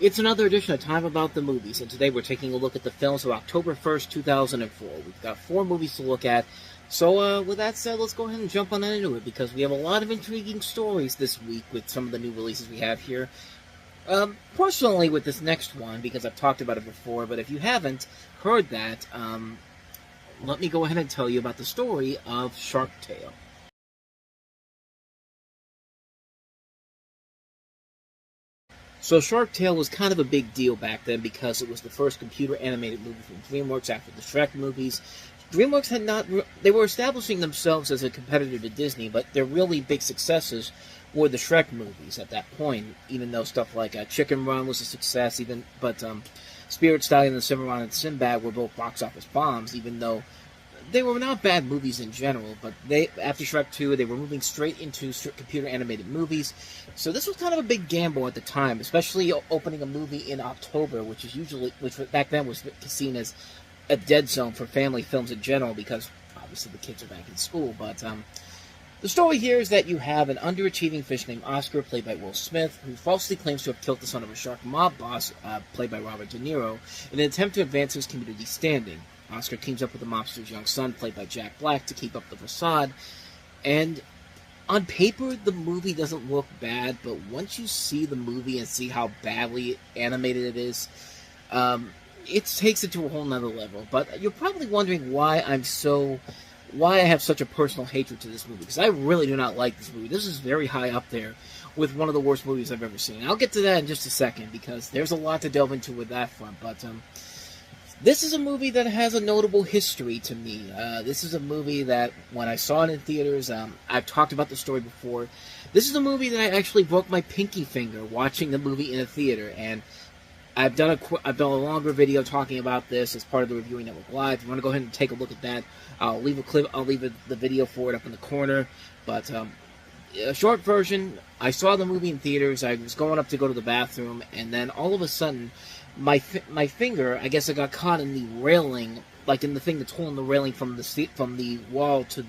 It's another edition of Time About the Movies, and today we're taking a look at the films of October 1st, 2004. We've got 4 movies to look at, so with that said, let's go ahead and jump on into it, because we have a lot of intriguing stories this week with some of the new releases we have here. Personally, with this next one, because I've talked about it before, but if you haven't heard that, let me go ahead and tell you about the story of Shark Tale. So Shark Tale was kind of a big deal back then because it was the first computer animated movie from DreamWorks after the Shrek movies. DreamWorks had not, they were establishing themselves as a competitor to Disney, but their really big successes were the Shrek movies at that point, even though stuff like Chicken Run was a success, but Spirit Stallion and Cimarron and Sinbad were both box office bombs, even though they were not bad movies in general, but after Shrek 2, they were moving straight into computer animated movies. So this was kind of a big gamble at the time, especially opening a movie in October, which back then was seen as a dead zone for family films in general, because obviously the kids are back in school. But the story here is that you have an underachieving fish named Oscar, played by Will Smith, who falsely claims to have killed the son of a shark mob boss, played by Robert De Niro, in an attempt to advance his community standing. Oscar teams up with the mobster's young son, played by Jack Black, to keep up the facade. And on paper, the movie doesn't look bad, but once you see the movie and see how badly animated it is, it takes it to a whole nother level. But you're probably wondering why I have such a personal hatred to this movie, because I really do not like this movie. This is very high up there with one of the worst movies I've ever seen. I'll get to that in just a second, because there's a lot to delve into with that front, but this is a movie that has a notable history to me. This is a movie that, when I saw it in theaters, I've talked about the story before. This is a movie that I actually broke my pinky finger watching the movie in a theater, and I've done a longer video talking about this as part of the Reviewing Network Live. If you want to go ahead and take a look at that, I'll leave the video for it up in the corner. But a short version, I saw the movie in theaters. I was going up to go to the bathroom, and then all of a sudden, my finger, I guess, I got caught in the railing, like in the thing that's holding the railing from the wall to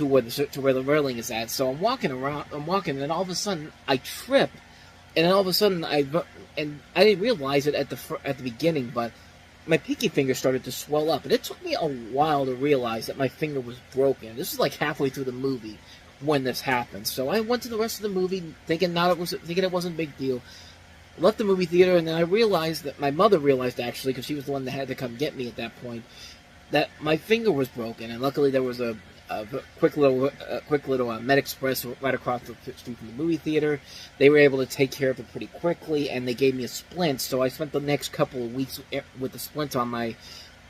where the railing is at. So I'm walking, and then all of a sudden I trip, and then all of a sudden I didn't realize it at the beginning, but my pinky finger started to swell up, and it took me a while to realize that my finger was broken. This is like halfway through the movie when this happened. So I went to the rest of the movie thinking it wasn't a big deal. Left the movie theater, and then I realized that my mother realized, actually, because she was the one that had to come get me at that point, that my finger was broken. And luckily, there was a quick little Med Express right across the street from the movie theater. They were able to take care of it pretty quickly, and they gave me a splint. So I spent the next couple of weeks with the splint on my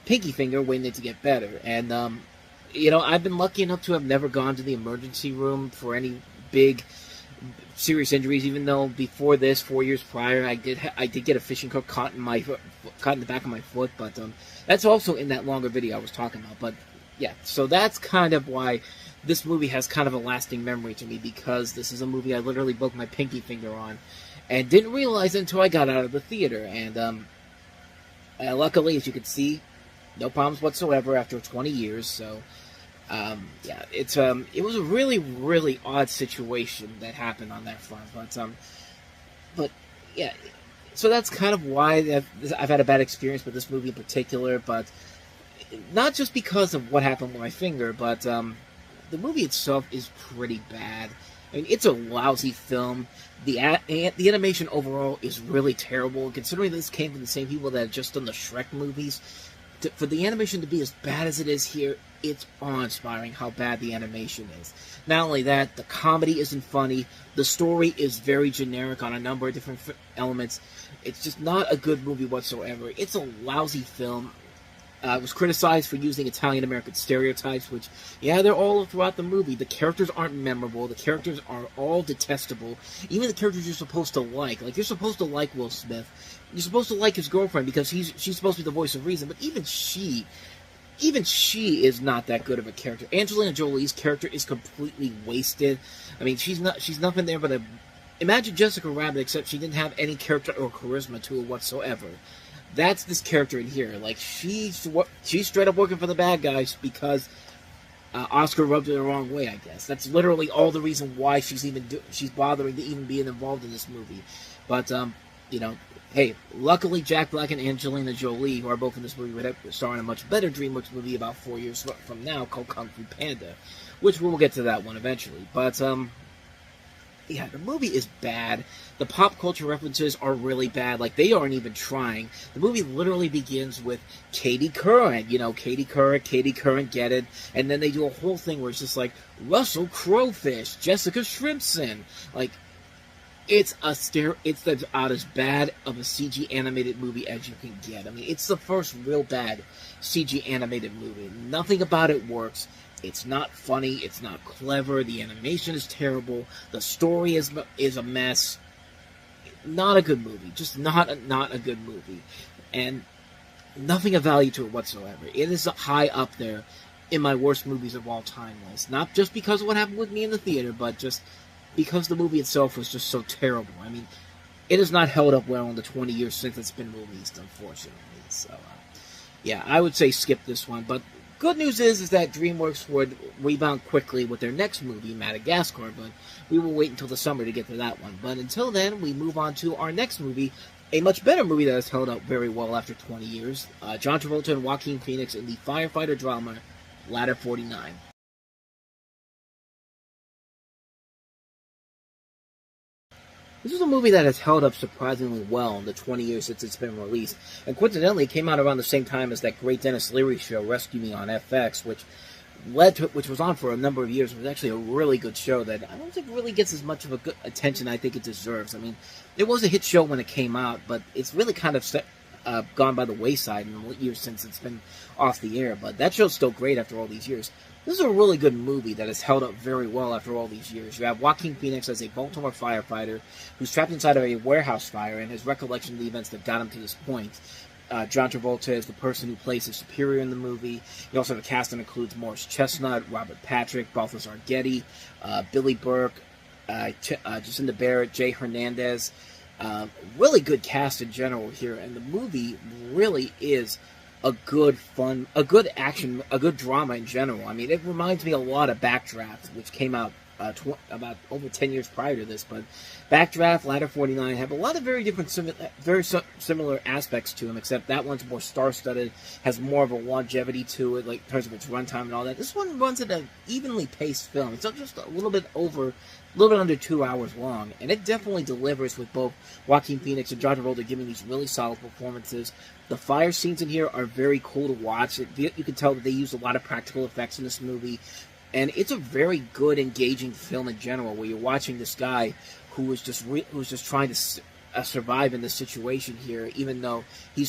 pinky finger, waiting it to get better. And I've been lucky enough to have never gone to the emergency room for any big serious injuries, even though before this, 4 years prior, I did get a fishing hook caught in the back of my foot, but that's also in that longer video I was talking about. But yeah, so that's kind of why this movie has kind of a lasting memory to me, because this is a movie I literally broke my pinky finger on, and didn't realize it until I got out of the theater. And luckily, as you can see, no problems whatsoever after 20 years, so yeah, it was a really, really odd situation that happened on that front, but yeah, so that's kind of why I've had a bad experience with this movie in particular, but not just because of what happened with my finger, but the movie itself is pretty bad. I mean, it's a lousy film. The animation overall is really terrible, considering this came from the same people that had just done the Shrek movies. For the animation to be as bad as it is here, it's awe-inspiring how bad the animation is. Not only that, the comedy isn't funny, the story is very generic on a number of different elements. It's just not a good movie whatsoever. It's a lousy film. It was criticized for using Italian-American stereotypes, which, yeah, they're all throughout the movie. The characters aren't memorable. The characters are all detestable. Even the characters you're supposed to like you're supposed to like Will Smith. You're supposed to like his girlfriend because she's supposed to be the voice of reason, but even she is not that good of a character. Angelina Jolie's character is completely wasted. I mean, she's nothing there but imagine Jessica Rabbit, except she didn't have any character or charisma to her whatsoever. That's this character in here. Like, she's straight up working for the bad guys because Oscar rubbed her the wrong way, I guess. That's literally all the reason why she's bothering to even be involved in this movie. But Hey, luckily Jack Black and Angelina Jolie, who are both in this movie, would star in a much better DreamWorks movie about 4 years from now called Kung Fu Panda, which we'll get to that one eventually. But, yeah, the movie is bad. The pop culture references are really bad. Like, they aren't even trying. The movie literally begins with Katie Couric. You know, Katie Couric, get it? And then they do a whole thing where it's just like, Russell Crowfish, Jessica Shrimpson. Like, it's about as bad of a CG animated movie as you can get. I mean, it's the first real bad CG animated movie. Nothing about it works. It's not funny. It's not clever. The animation is terrible. The story is a mess. Not a good movie. Just not a good movie. And nothing of value to it whatsoever. It is high up there in my worst movies of all time list. Not just because of what happened with me in the theater, but just because the movie itself was just so terrible. I mean, it has not held up well in the 20 years since it's been released, unfortunately. So, yeah, I would say skip this one. But good news is that DreamWorks would rebound quickly with their next movie, Madagascar, but we will wait until the summer to get to that one. But until then, we move on to our next movie, a much better movie that has held up very well after 20 years. John Travolta and Joaquin Phoenix in the firefighter drama, Ladder 49. This is a movie that has held up surprisingly well in the 20 years since it's been released, and coincidentally, it came out around the same time as that great Dennis Leary show, Rescue Me on FX, which was on for a number of years. It was actually a really good show that I don't think really gets as much of a good attention I think it deserves. I mean, it was a hit show when it came out, but it's really kind of gone by the wayside in the years since it's been off the air. But that show's still great after all these years. This is a really good movie that has held up very well after all these years. You have Joaquin Phoenix as a Baltimore firefighter who's trapped inside of a warehouse fire and his recollection of the events that got him to this point. John Travolta is the person who plays his superior in the movie. You also have a cast that includes Morris Chestnut, Robert Patrick, Balthazar Getty, Billy Burke, Jacinda Barrett, Jay Hernandez. Really good cast in general here, and the movie really is a good action, a good drama in general. I mean, it reminds me a lot of Backdraft, which came out about over 10 years prior to this. But Backdraft, Ladder 49 have a lot of very different, similar aspects to them, except that one's more star-studded, has more of a longevity to it, like in terms of its runtime and all that. This one runs at an evenly paced film. It's just a little bit under 2 hours long, and it definitely delivers with both Joaquin Phoenix and John Travolta giving these really solid performances. The fire scenes in here are very cool to watch. You can tell that they used a lot of practical effects in this movie, and it's a very good, engaging film in general, where you're watching this guy who was just trying to survive in this situation here, even though he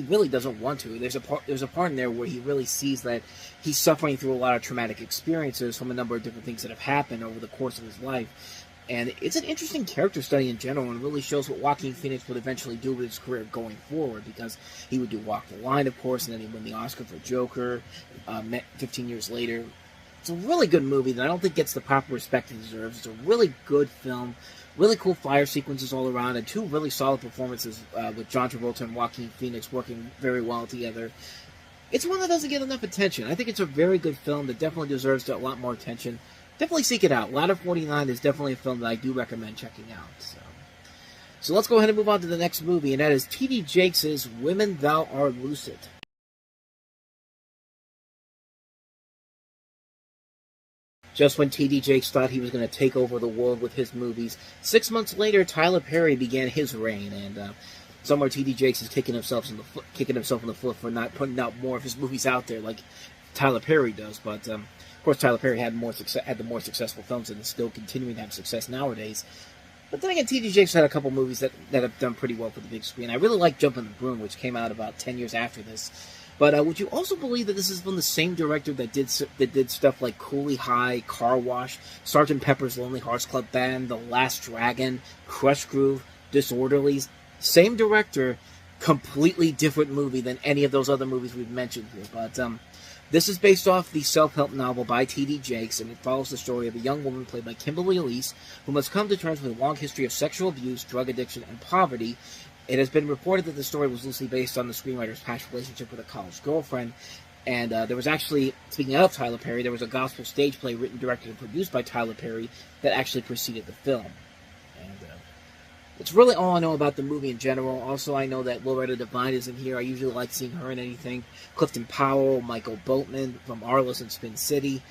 really doesn't want to. There's a part in there where he really sees that he's suffering through a lot of traumatic experiences from a number of different things that have happened over the course of his life. And it's an interesting character study in general, and really shows what Joaquin Phoenix would eventually do with his career going forward, because he would do Walk the Line, of course, and then he'd win the Oscar for Joker 15 years later. It's a really good movie that I don't think gets the proper respect it deserves. It's a really good film, really cool fire sequences all around, and two really solid performances with John Travolta and Joaquin Phoenix working very well together. It's one that doesn't get enough attention. I think it's a very good film that definitely deserves a lot more attention. Definitely seek it out. Ladder 49 is definitely a film that I do recommend checking out. So let's go ahead and move on to the next movie, and that is T.D. Jakes' Women Thou Art Lucid. Just when T.D. Jakes thought he was going to take over the world with his movies, 6 months later, Tyler Perry began his reign, and somewhere T.D. Jakes is kicking himself in the foot for not putting out more of his movies out there like Tyler Perry does. But of course, Tyler Perry had the more successful films and is still continuing to have success nowadays. But then again, T.D. Jakes had a couple movies that have done pretty well for the big screen. I really like Jumpin' the Broom, which came out about 10 years after this. But would you also believe that this is from the same director that did stuff like Cooley High, Car Wash, Sgt. Pepper's Lonely Hearts Club Band, The Last Dragon, Crush Groove, Disorderlies? Same director, completely different movie than any of those other movies we've mentioned here. But this is based off the self-help novel by T.D. Jakes, and it follows the story of a young woman played by Kimberly Elise, who must come to terms with a long history of sexual abuse, drug addiction, and poverty. It has been reported that the story was loosely based on the screenwriter's past relationship with a college girlfriend, and there was actually, speaking of Tyler Perry, there was a gospel stage play written, directed, and produced by Tyler Perry that actually preceded the film. And It's really all I know about the movie in general. Also, I know that Loretta Devine is in here. I usually like seeing her in anything. Clifton Powell, Michael Boatman from Arliss and Spin City.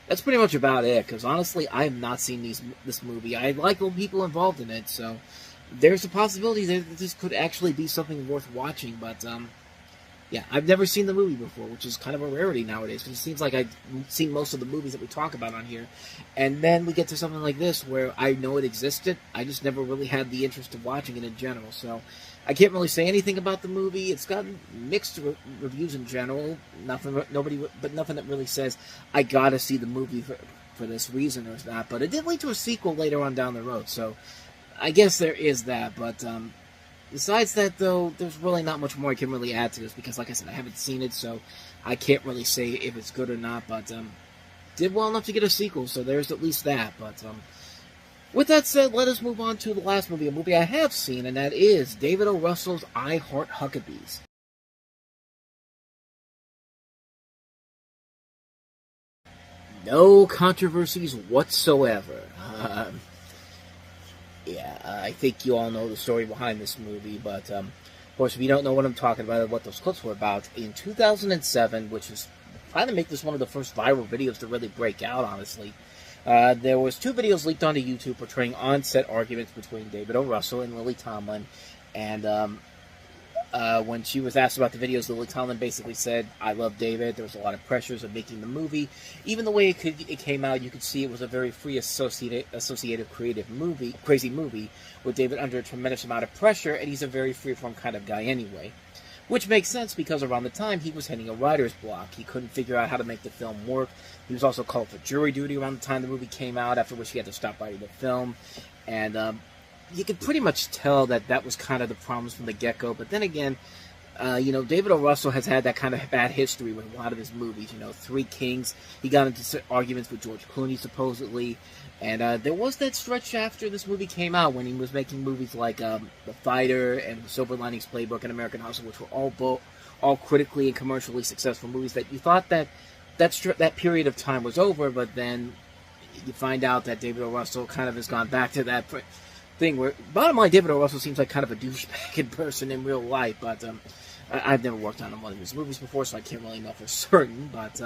That's pretty much about it, because honestly, I have not seen this movie. I like the people involved in it, so there's a possibility that this could actually be something worth watching, but, yeah, I've never seen the movie before, which is kind of a rarity nowadays, because it seems like I've seen most of the movies that we talk about on here, and then we get to something like this, where I know it existed, I just never really had the interest of watching it in general, so I can't really say anything about the movie. It's gotten mixed reviews in general, nothing that really says, I gotta see the movie for this reason or that, but it did lead to a sequel later on down the road, so I guess there is that, but, besides that, though, there's really not much more I can really add to this, because, like I said, I haven't seen it, so I can't really say if it's good or not, but, did well enough to get a sequel, so there's at least that, but, with that said, let us move on to the last movie, a movie I have seen, and that is David O. Russell's I Heart Huckabees. No controversies whatsoever. Yeah, I think you all know the story behind this movie, but, of course, if you don't know what I'm talking about, or what those clips were about, in 2007, which is trying to make this one of the first viral videos to really break out, honestly, there was 2 videos leaked onto YouTube portraying on-set arguments between David O. Russell and Lily Tomlin, and, when she was asked about the videos, Lily Tomlin basically said, I love David, there was a lot of pressures of making the movie. Even the way it came out, you could see it was a very free associative creative movie, crazy movie, with David under a tremendous amount of pressure, and he's a very free-form kind of guy anyway. Which makes sense, because around the time, he was hitting a writer's block. He couldn't figure out how to make the film work. He was also called for jury duty around the time the movie came out, after which he had to stop writing the film, and, you could pretty much tell that that was kind of the problems from the get-go. But then again, David O. Russell has had that kind of bad history with a lot of his movies. Three Kings, he got into arguments with George Clooney, supposedly. And there was that stretch after this movie came out when he was making movies like The Fighter and Silver Linings Playbook and American Hustle, which were all critically and commercially successful movies that you thought that period of time was over, but then you find out that David O. Russell kind of has gone back to that thing where, bottom line, David O. Russell seems like kind of a douchebag in person in real life, but I've never worked on one of his movies before, so I can't really know for certain, but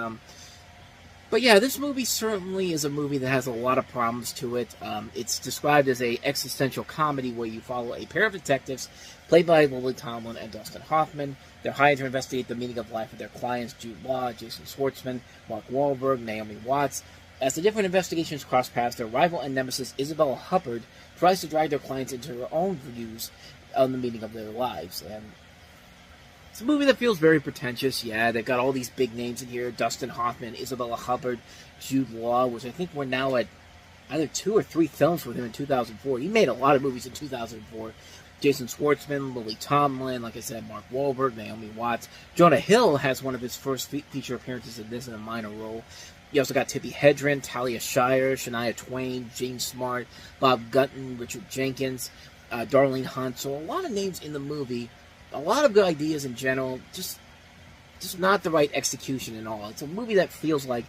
yeah, this movie certainly is a movie that has a lot of problems to it. It's described as a existential comedy where you follow a pair of detectives, played by Lily Tomlin and Dustin Hoffman. They're hired to investigate the meaning of life of their clients, Jude Law, Jason Schwartzman, Mark Wahlberg, Naomi Watts. As the different investigations cross paths, their rival and nemesis, Isabella Huppert, tries to drag their clients into her own views on the meaning of their lives. And it's a movie that feels very pretentious. Yeah, they've got all these big names in here. Dustin Hoffman, Isabella Huppert, Jude Law, which I think we're now at either 2 or 3 films with him in 2004. He made a lot of movies in 2004. Jason Schwartzman, Lily Tomlin, like I said, Mark Wahlberg, Naomi Watts. Jonah Hill has one of his first feature appearances in this in a minor role. You also got Tippi Hedren, Talia Shire, Shania Twain, Jane Smart, Bob Gunton, Richard Jenkins, Darlene Hunt. So a lot of names in the movie, a lot of good ideas in general, just not the right execution and all. It's a movie that feels like,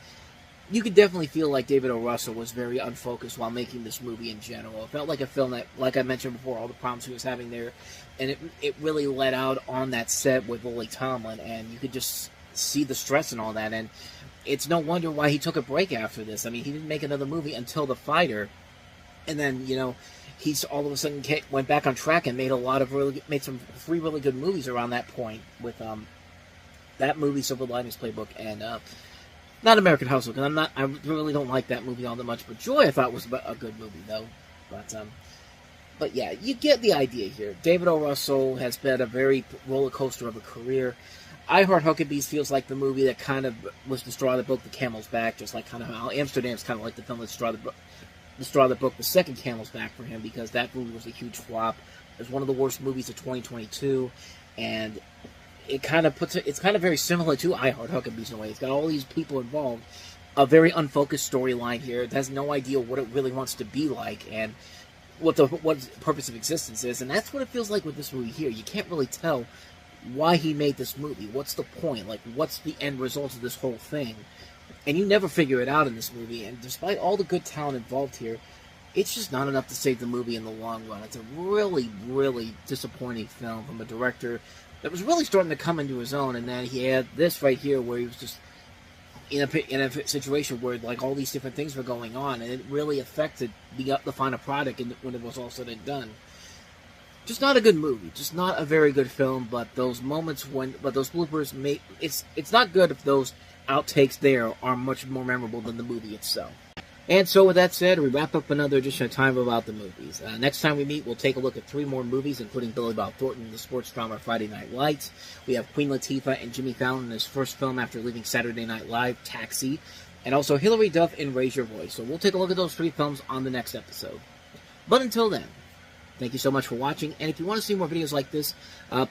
you could definitely feel like David O. Russell was very unfocused while making this movie in general. It felt like a film that, like I mentioned before, all the problems he was having there, and it really let out on that set with Lily Tomlin, and you could just see the stress and all that, and it's no wonder why he took a break after this. I mean, he didn't make another movie until The Fighter, and then, he's all of a sudden went back on track and made some 3 really good movies around that point with that movie, Silver Linings Playbook, and not American Hustle, because I really don't like that movie all that much. But Joy, I thought, was a good movie though. But yeah, you get the idea here. David O. Russell has been a very roller coaster of a career. I Heart Huckabees feels like the movie that kind of was the straw that broke the camel's back, just like kind of how Amsterdam's kind of like the film that the straw that broke the second camel's back for him, because that movie was a huge flop. It was one of the worst movies of 2022, and it's kind of very similar to I Heart Huckabees in a way. It's got all these people involved, a very unfocused storyline here. It has no idea what it really wants to be like, and what the purpose of existence is, and that's what it feels like with this movie here. You can't really tell why he made this movie. What's the point? Like, what's the end result of this whole thing? And you never figure it out in this movie, and despite all the good talent involved here, it's just not enough to save the movie in the long run. It's a really, really disappointing film from a director that was really starting to come into his own, and then he had this right here where he was just in a situation where like all these different things were going on, and it really affected the final product when it was all said and done. Just not a good movie. Just not a very good film. But those moments those bloopers make it's not good if those outtakes there are much more memorable than the movie itself. And so with that said, we wrap up another edition of Time About the Movies. Next time we meet, we'll take a look at 3 more movies, including Billy Bob Thornton in the sports drama Friday Night Lights. We have Queen Latifah and Jimmy Fallon in his first film after leaving Saturday Night Live, Taxi. And also Hilary Duff in Raise Your Voice. So we'll take a look at those 3 films on the next episode. But until then, thank you so much for watching, and if you want to see more videos like this,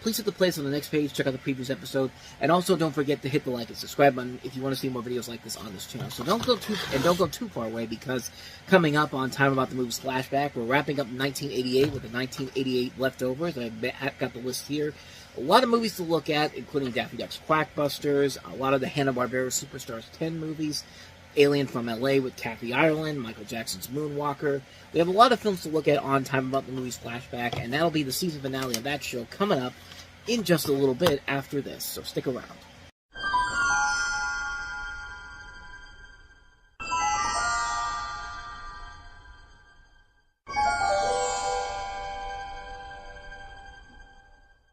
please hit the playlist on the next page, check out the previous episode, and also don't forget to hit the like and subscribe button if you want to see more videos like this on this channel. So don't go too far away, because coming up on Time About the Movies Flashback, we're wrapping up 1988 with the 1988 leftovers. I've got the list here. A lot of movies to look at, including Daffy Duck's Quackbusters, a lot of the Hanna-Barbera Superstars 10 movies, Alien from L.A. with Kathy Ireland, Michael Jackson's Moonwalker. We have a lot of films to look at on Time About the Movies Flashback, and that'll be the season finale of that show coming up in just a little bit after this, so stick around.